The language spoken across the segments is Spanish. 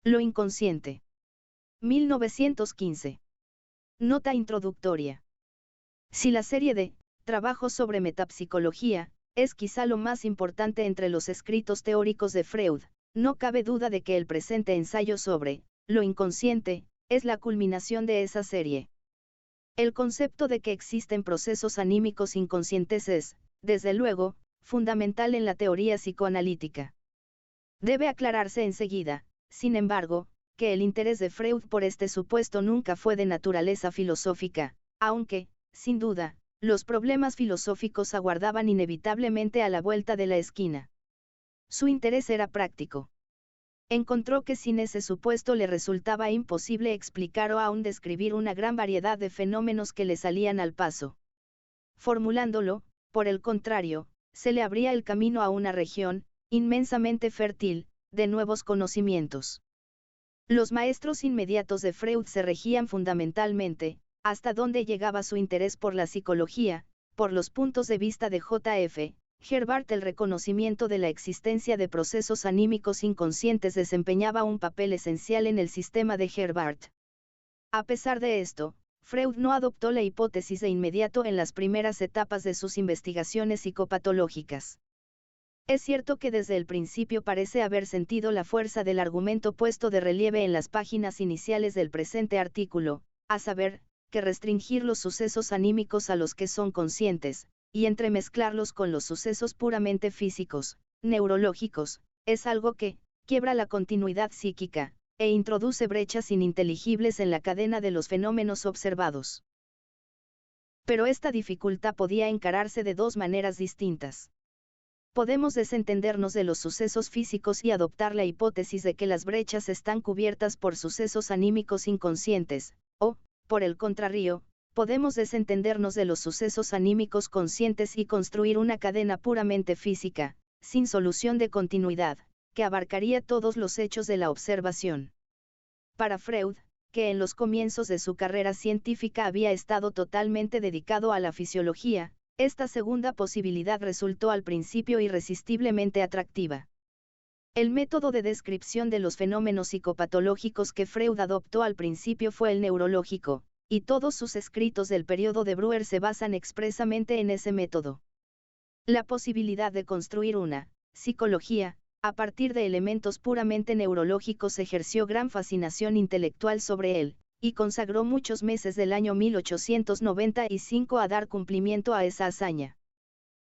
Lo inconsciente. 1915. Nota introductoria. Si la serie de trabajos sobre metapsicología es quizá lo más importante entre los escritos teóricos de Freud, no cabe duda de que el presente ensayo sobre lo inconsciente es la culminación de esa serie. El concepto de que existen procesos anímicos inconscientes es, desde luego, fundamental en la teoría psicoanalítica. Debe aclararse enseguida, sin embargo, que el interés de Freud por este supuesto nunca fue de naturaleza filosófica, aunque, sin duda, los problemas filosóficos aguardaban inevitablemente a la vuelta de la esquina. Su interés era práctico. Encontró que sin ese supuesto le resultaba imposible explicar o aún describir una gran variedad de fenómenos que le salían al paso. Formulándolo, por el contrario, se le abría el camino a una región, inmensamente fértil, de nuevos conocimientos. Los maestros inmediatos de Freud se regían fundamentalmente, hasta donde llegaba su interés por la psicología, por los puntos de vista de J.F. Herbart. El reconocimiento de la existencia de procesos anímicos inconscientes desempeñaba un papel esencial en el sistema de Herbart. A pesar de esto, Freud no adoptó la hipótesis de inmediato en las primeras etapas de sus investigaciones psicopatológicas. Es cierto que desde el principio parece haber sentido la fuerza del argumento puesto de relieve en las páginas iniciales del presente artículo, a saber, que restringir los sucesos anímicos a los que son conscientes, y entremezclarlos con los sucesos puramente físicos, neurológicos, es algo que quiebra la continuidad psíquica, e introduce brechas ininteligibles en la cadena de los fenómenos observados. Pero esta dificultad podía encararse de dos maneras distintas. Podemos desentendernos de los sucesos físicos y adoptar la hipótesis de que las brechas están cubiertas por sucesos anímicos inconscientes, o, por el contrario, podemos desentendernos de los sucesos anímicos conscientes y construir una cadena puramente física, sin solución de continuidad, que abarcaría todos los hechos de la observación. Para Freud, que en los comienzos de su carrera científica había estado totalmente dedicado a la fisiología, esta segunda posibilidad resultó al principio irresistiblemente atractiva. El método de descripción de los fenómenos psicopatológicos que Freud adoptó al principio fue el neurológico, y todos sus escritos del periodo de Breuer se basan expresamente en ese método. La posibilidad de construir una psicología, a partir de elementos puramente neurológicos ejerció gran fascinación intelectual sobre él, y consagró muchos meses del año 1895 a dar cumplimiento a esa hazaña.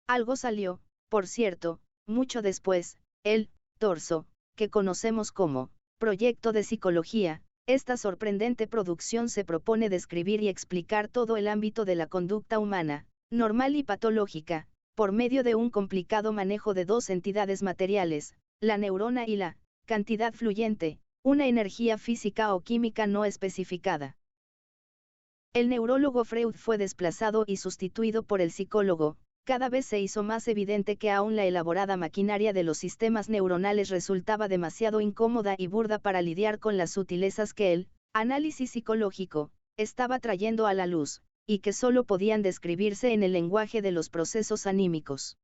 Algo salió, por cierto, mucho después, el torso, que conocemos como Proyecto de Psicología. Esta sorprendente producción se propone describir y explicar todo el ámbito de la conducta humana, normal y patológica, por medio de un complicado manejo de dos entidades materiales, la neurona y la cantidad fluyente, una energía física o química no especificada. El neurólogo Freud fue desplazado y sustituido por el psicólogo. Cada vez se hizo más evidente que aún la elaborada maquinaria de los sistemas neuronales resultaba demasiado incómoda y burda para lidiar con las sutilezas que el análisis psicológico estaba trayendo a la luz, y que solo podían describirse en el lenguaje de los procesos anímicos.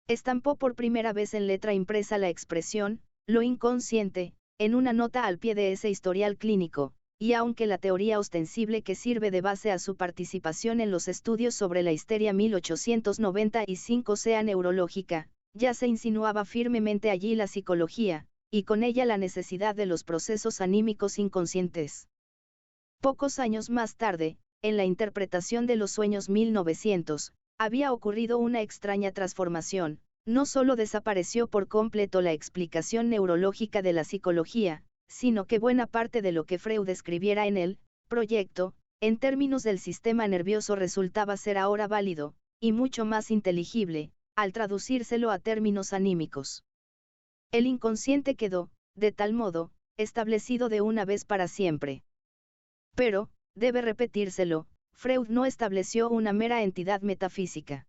Estampó por primera vez en letra impresa la expresión, lo inconsciente, en una nota al pie de ese historial clínico, y aunque la teoría ostensible que sirve de base a su participación en los estudios sobre la histeria 1895 sea neurológica, ya se insinuaba firmemente allí la psicología, y con ella la necesidad de los procesos anímicos inconscientes. Pocos años más tarde, en la interpretación de los sueños 1900, había ocurrido una extraña transformación. No solo desapareció por completo la explicación neurológica de la psicología, sino que buena parte de lo que Freud escribiera en el proyecto, en términos del sistema nervioso resultaba ser ahora válido, y mucho más inteligible, al traducírselo a términos anímicos. El inconsciente quedó, de tal modo, establecido de una vez para siempre. Pero, debe repetírselo, Freud no estableció una mera entidad metafísica.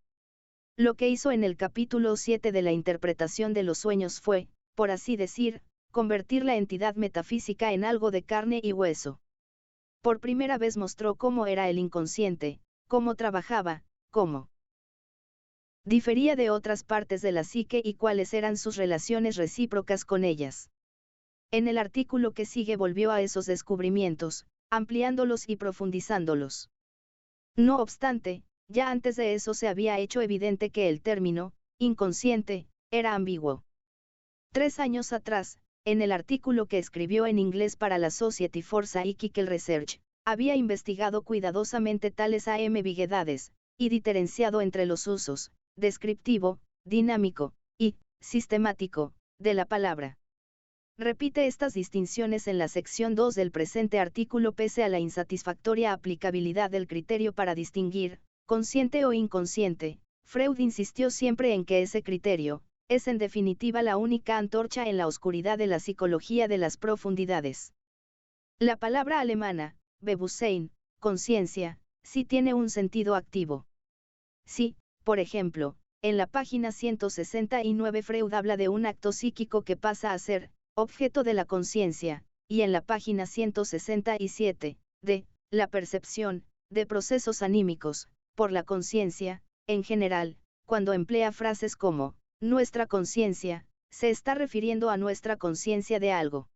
Lo que hizo en el capítulo 7 de la interpretación de los sueños fue, por así decir, convertir la entidad metafísica en algo de carne y hueso. Por primera vez mostró cómo era el inconsciente, cómo trabajaba, cómo difería de otras partes de la psique y cuáles eran sus relaciones recíprocas con ellas. En el artículo que sigue volvió a esos descubrimientos, ampliándolos y profundizándolos. No obstante, ya antes de eso se había hecho evidente que el término, inconsciente, era ambiguo. 3 años atrás, en el artículo que escribió en inglés para la Society for Psychical Research, había investigado cuidadosamente tales ambigüedades, y diferenciado entre los usos, descriptivo, dinámico, y, sistemático, de la palabra. Repite estas distinciones en la sección 2 del presente artículo pese a la insatisfactoria aplicabilidad del criterio para distinguir, consciente o inconsciente. Freud insistió siempre en que ese criterio, es en definitiva la única antorcha en la oscuridad de la psicología de las profundidades. La palabra alemana, Bewusstsein, conciencia, sí tiene un sentido activo. Sí, por ejemplo, en la página 169 Freud habla de un acto psíquico que pasa a ser objeto de la conciencia, y en la página 167, de la percepción de procesos anímicos, por la conciencia, en general, cuando emplea frases como nuestra conciencia, se está refiriendo a nuestra conciencia de algo.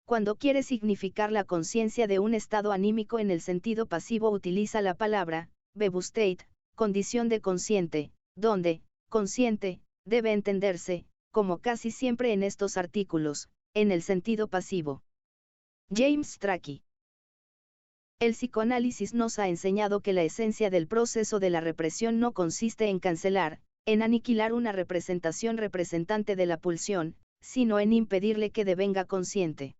Cuando quiere significar la conciencia de un estado anímico en el sentido pasivo utiliza la palabra Bewusstheit, condición de consciente, donde consciente debe entenderse, como casi siempre en estos artículos, en el sentido pasivo. James Strachey. El psicoanálisis nos ha enseñado que la esencia del proceso de la represión no consiste en cancelar, en aniquilar una representación representante de la pulsión, sino en impedirle que devenga consciente.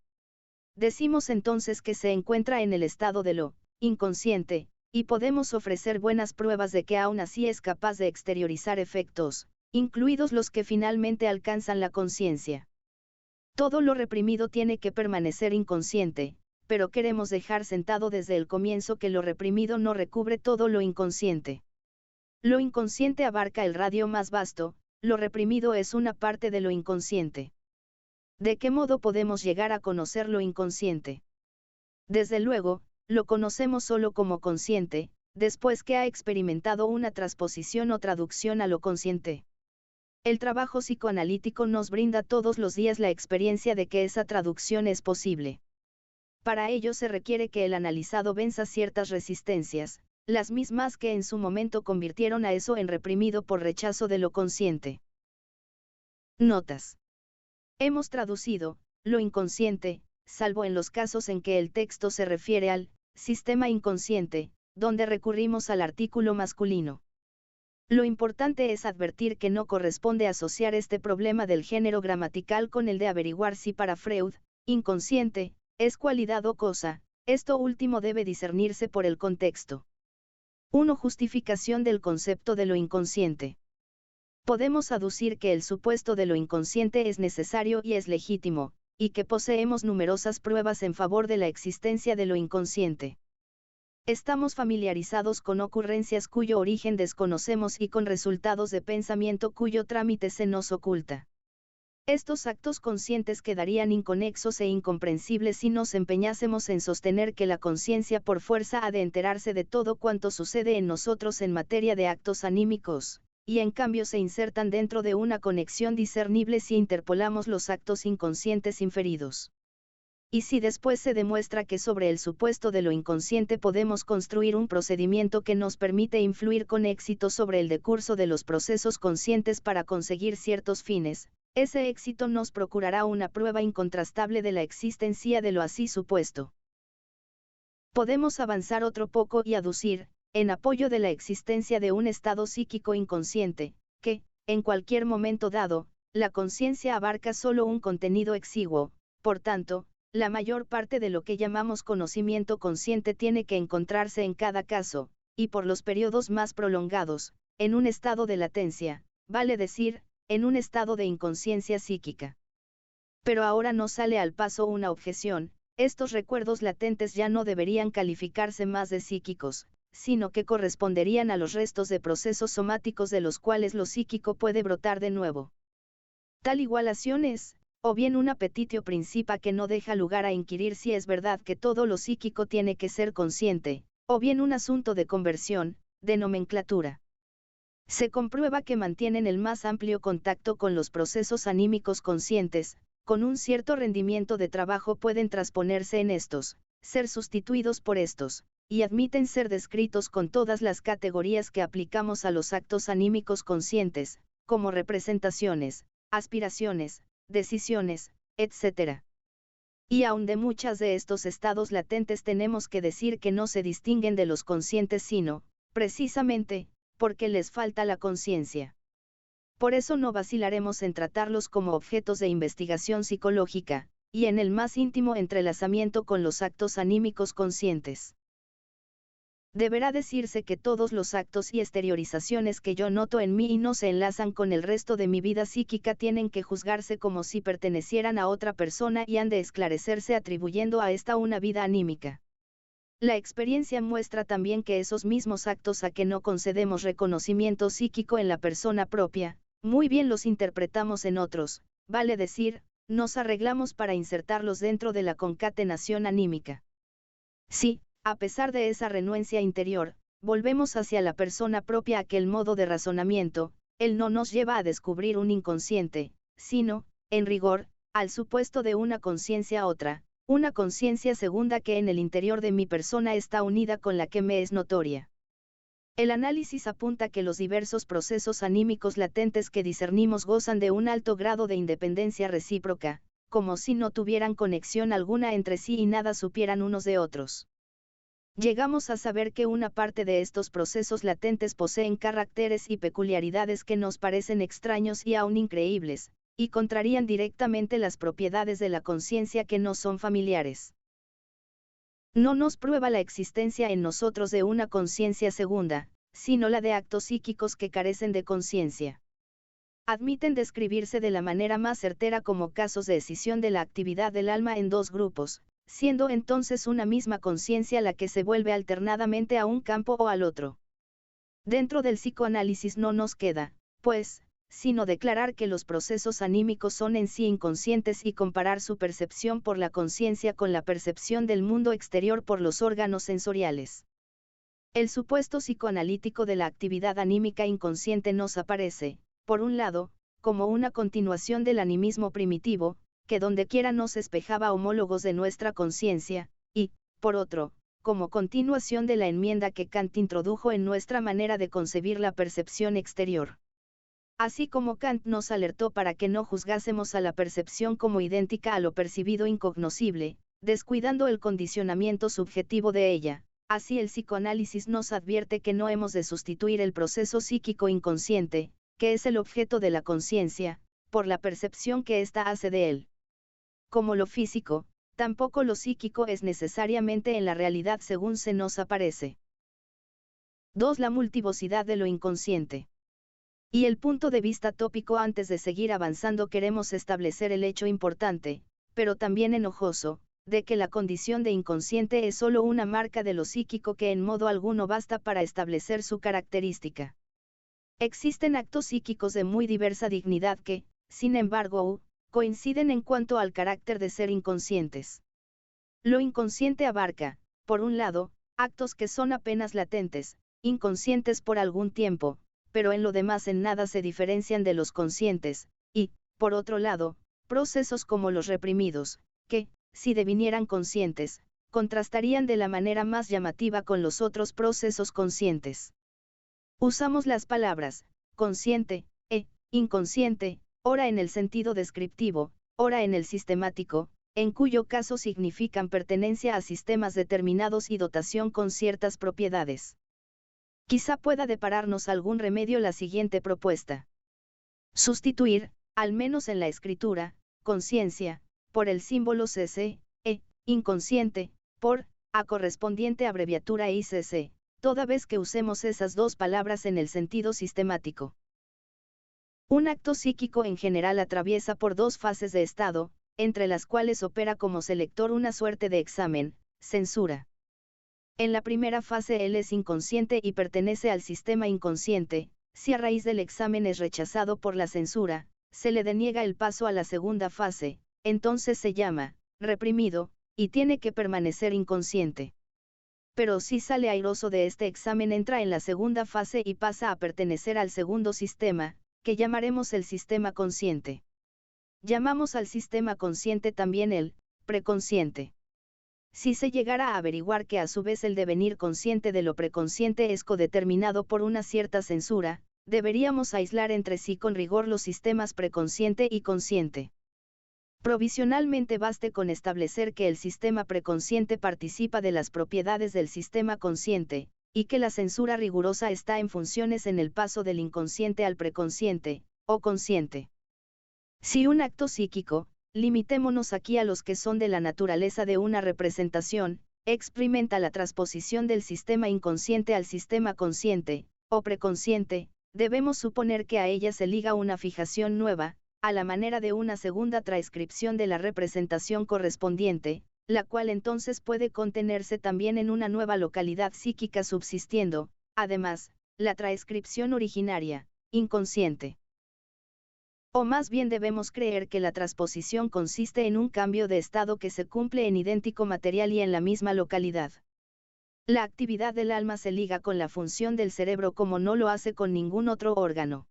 Decimos entonces que se encuentra en el estado de lo inconsciente, y podemos ofrecer buenas pruebas de que aún así es capaz de exteriorizar efectos, incluidos los que finalmente alcanzan la conciencia. Todo lo reprimido tiene que permanecer inconsciente, pero queremos dejar sentado desde el comienzo que lo reprimido no recubre todo lo inconsciente. Lo inconsciente abarca el radio más vasto, lo reprimido es una parte de lo inconsciente. ¿De qué modo podemos llegar a conocer lo inconsciente? Desde luego, lo conocemos solo como consciente, después que ha experimentado una transposición o traducción a lo consciente. El trabajo psicoanalítico nos brinda todos los días la experiencia de que esa traducción es posible. Para ello se requiere que el analizado venza ciertas resistencias, las mismas que en su momento convirtieron a eso en reprimido por rechazo de lo consciente. Notas. Hemos traducido lo inconsciente, salvo en los casos en que el texto se refiere al sistema inconsciente, donde recurrimos al artículo masculino. Lo importante es advertir que no corresponde asociar este problema del género gramatical con el de averiguar si para Freud, inconsciente, es cualidad o cosa. Esto último debe discernirse por el contexto. 1. Justificación del concepto de lo inconsciente. Podemos aducir que el supuesto de lo inconsciente es necesario y es legítimo, y que poseemos numerosas pruebas en favor de la existencia de lo inconsciente. Estamos familiarizados con ocurrencias cuyo origen desconocemos y con resultados de pensamiento cuyo trámite se nos oculta. Estos actos conscientes quedarían inconexos e incomprensibles si nos empeñásemos en sostener que la conciencia por fuerza ha de enterarse de todo cuanto sucede en nosotros en materia de actos anímicos, y en cambio se insertan dentro de una conexión discernible si interpolamos los actos inconscientes inferidos. Y si después se demuestra que sobre el supuesto de lo inconsciente podemos construir un procedimiento que nos permite influir con éxito sobre el decurso de los procesos conscientes para conseguir ciertos fines, ese éxito nos procurará una prueba incontrastable de la existencia de lo así supuesto. Podemos avanzar otro poco y aducir, en apoyo de la existencia de un estado psíquico inconsciente, que, en cualquier momento dado, la conciencia abarca solo un contenido exiguo, por tanto, la mayor parte de lo que llamamos conocimiento consciente tiene que encontrarse en cada caso, y por los periodos más prolongados, en un estado de latencia, vale decir, en un estado de inconsciencia psíquica. Pero ahora nos sale al paso una objeción: estos recuerdos latentes ya no deberían calificarse más de psíquicos, sino que corresponderían a los restos de procesos somáticos de los cuales lo psíquico puede brotar de nuevo. Tal igualación es, o bien un appetitio principia que no deja lugar a inquirir si es verdad que todo lo psíquico tiene que ser consciente, o bien un asunto de conversión, de nomenclatura. Se comprueba que mantienen el más amplio contacto con los procesos anímicos conscientes, con un cierto rendimiento de trabajo pueden transponerse en estos, ser sustituidos por estos, y admiten ser descritos con todas las categorías que aplicamos a los actos anímicos conscientes, como representaciones, aspiraciones, decisiones, etc. Y aun de muchas de estos estados latentes tenemos que decir que no se distinguen de los conscientes sino, precisamente, porque les falta la conciencia. Por eso no vacilaremos en tratarlos como objetos de investigación psicológica, y en el más íntimo entrelazamiento con los actos anímicos conscientes. Deberá decirse que todos los actos y exteriorizaciones que yo noto en mí y no se enlazan con el resto de mi vida psíquica tienen que juzgarse como si pertenecieran a otra persona y han de esclarecerse atribuyendo a esta una vida anímica. La experiencia muestra también que esos mismos actos a que no concedemos reconocimiento psíquico en la persona propia, muy bien los interpretamos en otros, vale decir, nos arreglamos para insertarlos dentro de la concatenación anímica. Sí, a pesar de esa renuencia interior, volvemos hacia la persona propia aquel modo de razonamiento, él no nos lleva a descubrir un inconsciente, sino, en rigor, al supuesto de una conciencia otra, una conciencia segunda que en el interior de mi persona está unida con la que me es notoria. El análisis apunta que los diversos procesos anímicos latentes que discernimos gozan de un alto grado de independencia recíproca, como si no tuvieran conexión alguna entre sí y nada supieran unos de otros. Llegamos a saber que una parte de estos procesos latentes poseen caracteres y peculiaridades que nos parecen extraños y aún increíbles, y contrarían directamente las propiedades de la conciencia que nos son familiares. No nos prueba la existencia en nosotros de una conciencia segunda, sino la de actos psíquicos que carecen de conciencia. Admiten describirse de la manera más certera como casos de escisión de la actividad del alma en dos grupos, siendo entonces una misma conciencia la que se vuelve alternadamente a un campo o al otro. Dentro del psicoanálisis no nos queda, pues, sino declarar que los procesos anímicos son en sí inconscientes y comparar su percepción por la conciencia con la percepción del mundo exterior por los órganos sensoriales. El supuesto psicoanalítico de la actividad anímica inconsciente nos aparece, por un lado, como una continuación del animismo primitivo, que dondequiera nos espejaba homólogos de nuestra conciencia, y, por otro, como continuación de la enmienda que Kant introdujo en nuestra manera de concebir la percepción exterior. Así como Kant nos alertó para que no juzgásemos a la percepción como idéntica a lo percibido incognoscible, descuidando el condicionamiento subjetivo de ella, así el psicoanálisis nos advierte que no hemos de sustituir el proceso psíquico inconsciente, que es el objeto de la conciencia, por la percepción que ésta hace de él. Como lo físico, tampoco lo psíquico es necesariamente en la realidad según se nos aparece. 2. La multivocidad de lo inconsciente. Y el punto de vista tópico antes de seguir avanzando queremos establecer el hecho importante, pero también enojoso, de que la condición de inconsciente es solo una marca de lo psíquico que en modo alguno basta para establecer su característica. Existen actos psíquicos de muy diversa dignidad que, sin embargo, coinciden en cuanto al carácter de ser inconscientes. Lo inconsciente abarca, por un lado, actos que son apenas latentes, inconscientes por algún tiempo, pero en lo demás en nada se diferencian de los conscientes, y, por otro lado, procesos como los reprimidos, que, si devinieran conscientes, contrastarían de la manera más llamativa con los otros procesos conscientes. Usamos las palabras, consciente, e, inconsciente, ora en el sentido descriptivo, ora en el sistemático, en cuyo caso significan pertenencia a sistemas determinados y dotación con ciertas propiedades. Quizá pueda depararnos algún remedio la siguiente propuesta. Sustituir, al menos en la escritura, conciencia, por el símbolo cc, inconsciente, por, a correspondiente abreviatura ICC, toda vez que usemos esas dos palabras en el sentido sistemático. Un acto psíquico en general atraviesa por dos fases de estado, entre las cuales opera como selector una suerte de examen, censura. En la primera fase él es inconsciente y pertenece al sistema inconsciente, si a raíz del examen es rechazado por la censura, se le deniega el paso a la segunda fase, entonces se llama, reprimido, y tiene que permanecer inconsciente. Pero si sale airoso de este examen entra en la segunda fase y pasa a pertenecer al segundo sistema, que llamaremos el sistema consciente. llamamos al sistema consciente también el preconsciente. Si se llegara a averiguar que a su vez el devenir consciente de lo preconsciente es codeterminado por una cierta censura, deberíamos aislar entre sí con rigor los sistemas preconsciente y consciente. Provisionalmente baste con establecer que el sistema preconsciente participa de las propiedades del sistema consciente, y que la censura rigurosa está en funciones en el paso del inconsciente al preconsciente, o consciente. Si un acto psíquico, limitémonos aquí a los que son de la naturaleza de una representación, experimenta la transposición del sistema inconsciente al sistema consciente, o preconsciente, debemos suponer que a ella se liga una fijación nueva, a la manera de una segunda transcripción de la representación correspondiente, la cual entonces puede contenerse también en una nueva localidad psíquica subsistiendo, además, la transcripción originaria, inconsciente. O más bien debemos creer que la transposición consiste en un cambio de estado que se cumple en idéntico material y en la misma localidad. La actividad del alma se liga con la función del cerebro como no lo hace con ningún otro órgano.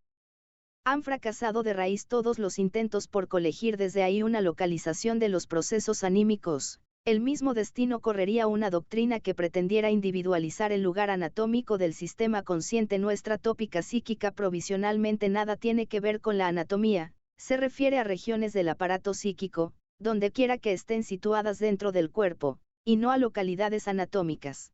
Han fracasado de raíz todos los intentos por colegir desde ahí una localización de los procesos anímicos. El mismo destino correría una doctrina que pretendiera individualizar el lugar anatómico del sistema consciente. Nuestra tópica psíquica provisionalmente nada tiene que ver con la anatomía, se refiere a regiones del aparato psíquico, donde quiera que estén situadas dentro del cuerpo, y no a localidades anatómicas.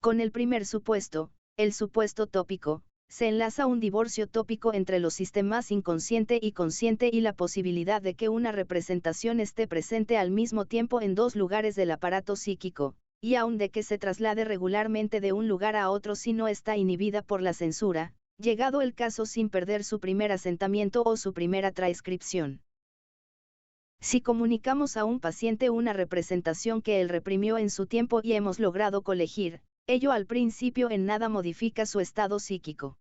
Con el primer supuesto, el supuesto tópico, se enlaza un divorcio tópico entre los sistemas inconsciente y consciente y la posibilidad de que una representación esté presente al mismo tiempo en dos lugares del aparato psíquico, y aun de que se traslade regularmente de un lugar a otro si no está inhibida por la censura, llegado el caso sin perder su primer asentamiento o su primera transcripción. Si comunicamos a un paciente una representación que él reprimió en su tiempo y hemos logrado colegir, ello al principio en nada modifica su estado psíquico.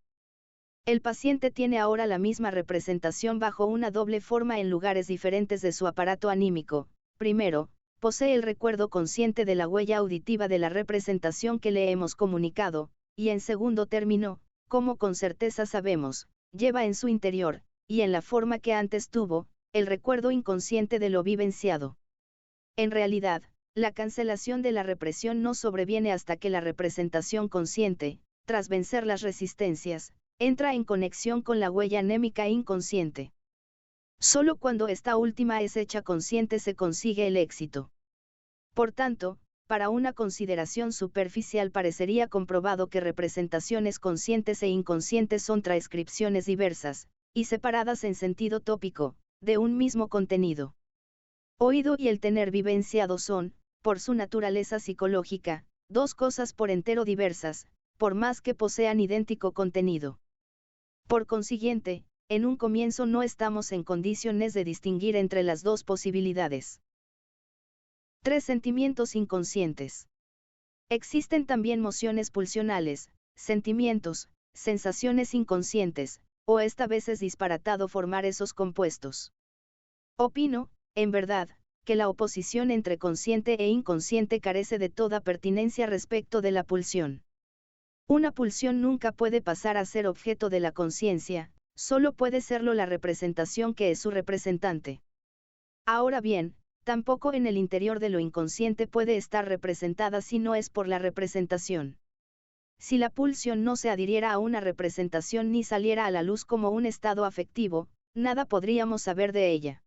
El paciente tiene ahora la misma representación bajo una doble forma en lugares diferentes de su aparato anímico. Primero, posee el recuerdo consciente de la huella auditiva de la representación que le hemos comunicado, y en segundo término, como con certeza sabemos, lleva en su interior, y en la forma que antes tuvo, el recuerdo inconsciente de lo vivenciado. En realidad, la cancelación de la represión no sobreviene hasta que la representación consciente, tras vencer las resistencias, entra en conexión con la huella anémica inconsciente. Solo cuando esta última es hecha consciente se consigue el éxito. Por tanto, para una consideración superficial parecería comprobado que representaciones conscientes e inconscientes son transcripciones diversas, y separadas en sentido tópico, de un mismo contenido. Oído y el tener vivenciado son, por su naturaleza psicológica, dos cosas por entero diversas, por más que posean idéntico contenido. Por consiguiente, en un comienzo no estamos en condiciones de distinguir entre las dos posibilidades. 3 sentimientos inconscientes. Existen también mociones pulsionales, sentimientos, sensaciones inconscientes, o esta vez es disparatado formar esos compuestos. Opino, en verdad, que la oposición entre consciente e inconsciente carece de toda pertinencia respecto de la pulsión. Una pulsión nunca puede pasar a ser objeto de la conciencia, solo puede serlo la representación que es su representante. Ahora bien, tampoco en el interior de lo inconsciente puede estar representada si no es por la representación. Si la pulsión no se adhiriera a una representación ni saliera a la luz como un estado afectivo, nada podríamos saber de ella.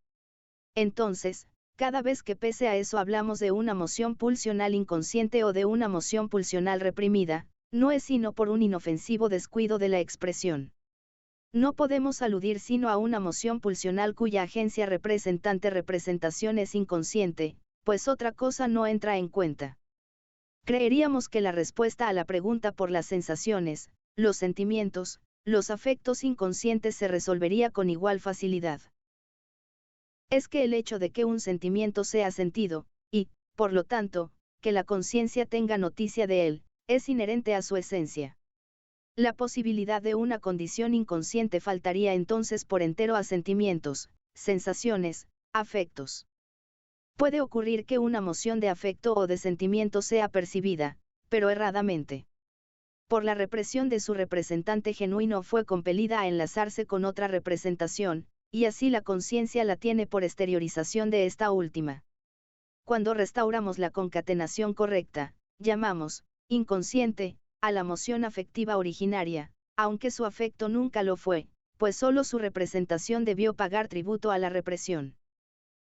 Entonces, cada vez que pese a eso hablamos de una moción pulsional inconsciente o de una moción pulsional reprimida, no es sino por un inofensivo descuido de la expresión. No podemos aludir sino a una moción pulsional cuya agencia representación es inconsciente, pues otra cosa no entra en cuenta. Creeríamos que la respuesta a la pregunta por las sensaciones, los sentimientos, los afectos inconscientes se resolvería con igual facilidad. Es que el hecho de que un sentimiento sea sentido, y, por lo tanto, que la conciencia tenga noticia de él, es inherente a su esencia. La posibilidad de una condición inconsciente faltaría entonces por entero a sentimientos, sensaciones, afectos. Puede ocurrir que una moción de afecto o de sentimiento sea percibida, pero erradamente. Por la represión de su representante genuino fue compelida a enlazarse con otra representación, y así la conciencia la tiene por exteriorización de esta última. Cuando restauramos la concatenación correcta, llamamos inconsciente a la emoción afectiva originaria, aunque su afecto nunca lo fue, pues solo su representación debió pagar tributo a la represión.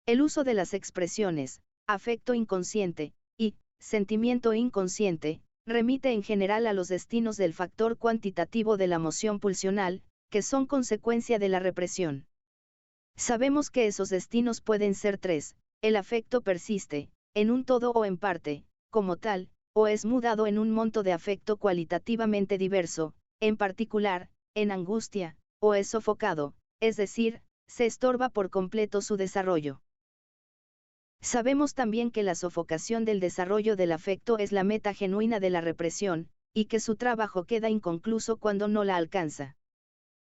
El uso de las expresiones afecto inconsciente y sentimiento inconsciente remite en general a los destinos del factor cuantitativo de la emoción pulsional, que son consecuencia de la represión. Sabemos que esos destinos pueden ser tres: el afecto persiste, en un todo o en parte, como tal, o es mudado en un monto de afecto cualitativamente diverso, en particular, en angustia, o es sofocado, es decir, se estorba por completo su desarrollo. Sabemos también que la sofocación del desarrollo del afecto es la meta genuina de la represión, y que su trabajo queda inconcluso cuando no la alcanza.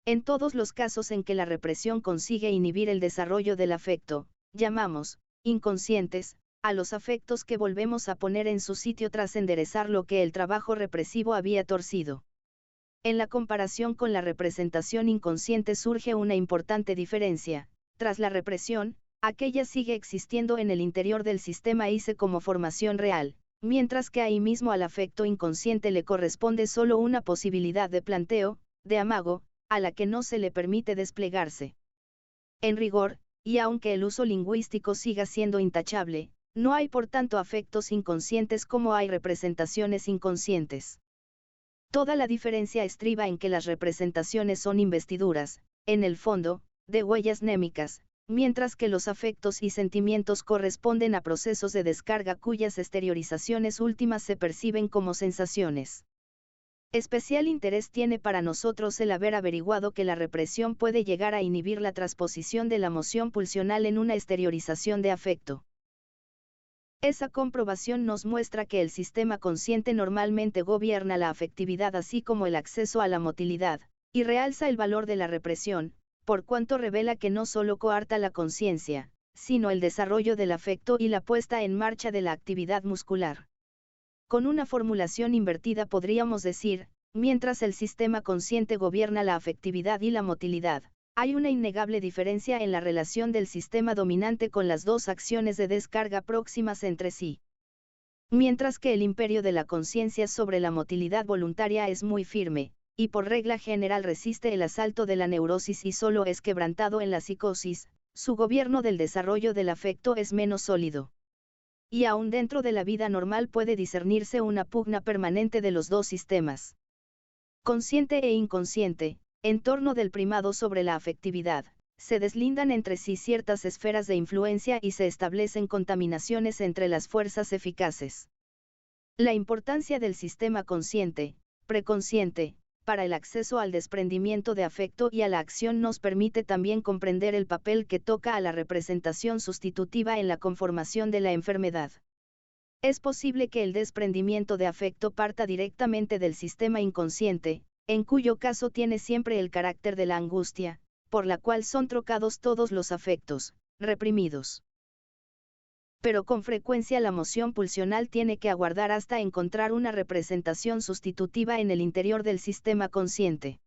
En todos los casos en que la represión consigue inhibir el desarrollo del afecto, llamamos inconscientes a los afectos que volvemos a poner en su sitio tras enderezar lo que el trabajo represivo había torcido. En la comparación con la representación inconsciente surge una importante diferencia: tras la represión, aquella sigue existiendo en el interior del sistema ICE como formación real, mientras que ahí mismo al afecto inconsciente le corresponde solo una posibilidad de planteo, de amago, a la que no se le permite desplegarse. En rigor, y aunque el uso lingüístico siga siendo intachable, no hay por tanto afectos inconscientes como hay representaciones inconscientes. Toda la diferencia estriba en que las representaciones son investiduras, en el fondo, de huellas némicas, mientras que los afectos y sentimientos corresponden a procesos de descarga cuyas exteriorizaciones últimas se perciben como sensaciones. Especial interés tiene para nosotros el haber averiguado que la represión puede llegar a inhibir la transposición de la emoción pulsional en una exteriorización de afecto. Esa comprobación nos muestra que el sistema consciente normalmente gobierna la afectividad así como el acceso a la motilidad, y realza el valor de la represión, por cuanto revela que no solo coarta la conciencia, sino el desarrollo del afecto y la puesta en marcha de la actividad muscular. Con una formulación invertida podríamos decir: mientras el sistema consciente gobierna la afectividad y la motilidad, hay una innegable diferencia en la relación del sistema dominante con las dos acciones de descarga próximas entre sí. Mientras que el imperio de la conciencia sobre la motilidad voluntaria es muy firme, y por regla general resiste el asalto de la neurosis y solo es quebrantado en la psicosis, su gobierno del desarrollo del afecto es menos sólido. Y aún dentro de la vida normal puede discernirse una pugna permanente de los dos sistemas. Consciente e inconsciente, en torno del primado sobre la afectividad, se deslindan entre sí ciertas esferas de influencia y se establecen contaminaciones entre las fuerzas eficaces. La importancia del sistema consciente, preconsciente, para el acceso al desprendimiento de afecto y a la acción nos permite también comprender el papel que toca a la representación sustitutiva en la conformación de la enfermedad. Es posible que el desprendimiento de afecto parta directamente del sistema inconsciente, en cuyo caso tiene siempre el carácter de la angustia, por la cual son trocados todos los afectos reprimidos. Pero con frecuencia la emoción pulsional tiene que aguardar hasta encontrar una representación sustitutiva en el interior del sistema consciente.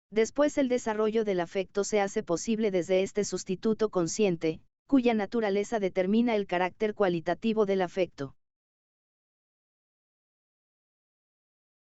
Después el desarrollo del afecto se hace posible desde este sustituto consciente, cuya naturaleza determina el carácter cualitativo del afecto.